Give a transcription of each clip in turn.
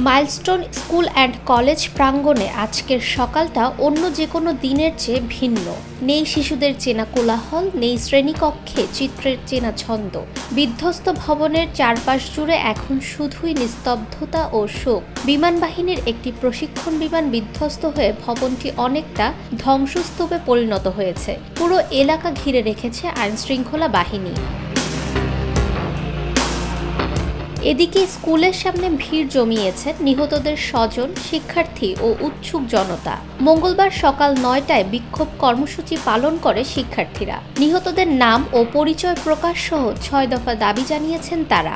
Milestone school and college প্রাঙ্গণে আজকের সকালটা অন্য যে কোনো দিনের চেয়ে ভিন্ন। নেই শিশুদের চেনা কোলাহল, নেই শ্রেণীকক্ষে চিত্রের চেনা ছন্দ। বিধ্বস্ত ভবনের চারপাশ জুড়ে এখন শুধুই নিস্তব্ধতা ও শোক। বিমান বাহিনীর একটি প্রশিক্ষণ বিমান বিধ্বস্ত হয়ে ভবনটি অনেকটা ধ্বংসস্তূপে পরিণত হয়েছে। পুরো এলাকা ঘিরে রেখেছে আইনশৃঙ্খলা বাহিনী। এদিকে স্কুলের সামনে ভিড় জমিয়েছেন নিহতদের স্বজন, শিক্ষার্থী ও উৎসুক জনতা। মঙ্গলবার সকাল ৯টায় বিক্ষোভ কর্মসূচি পালন করে শিক্ষার্থীরা। নিহতদের নাম ও পরিচয় প্রকাশ সহ ৬ দফা দাবি জানিয়েছেন তারা।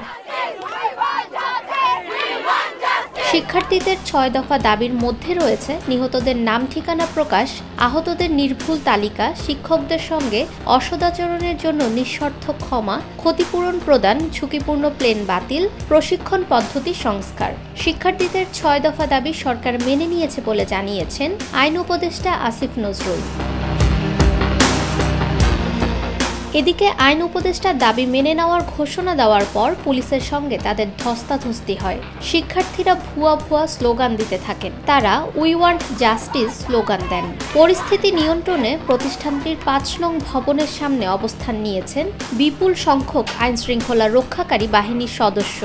শিক্ষার্থীদের ৬ দফা দাবির মধ্যে রয়েছে নিহতদের নাম ঠিকানা প্রকাশ, আহতদের নির্ভুল তালিকা, শিক্ষকদের সঙ্গে অসদাচরণের জন্য নিঃশর্ত ক্ষমা, ক্ষতিপূরণ প্রদান, ঝুঁকিপূর্ণ প্লেন বাতিল, প্রশিক্ষণ পদ্ধতি সংস্কার। শিক্ষার্থীদের ৬ দফা দাবি সরকার মেনে নিয়েছে বলে জানিয়েছেন আইন উপদেষ্টা আসিফ নজরুল। এদিকে আইন উপদেষ্টার দাবি মেনে নেওয়ার ঘোষণা দেওয়ার পর পুলিশের সঙ্গে তাদের ধস্তাধস্তি হয়। শিক্ষার্থীরা ভুয়া স্লোগান দিতে থাকেন। তারা উই ওয়ান্ট জাস্টিস স্লোগান দেন। পরিস্থিতি নিয়ন্ত্রণে প্রতিষ্ঠানটির ৫ নং ভবনের সামনে অবস্থান নিয়েছেন বিপুল সংখ্যক আইনশৃঙ্খলা রক্ষাকারী বাহিনীর সদস্য।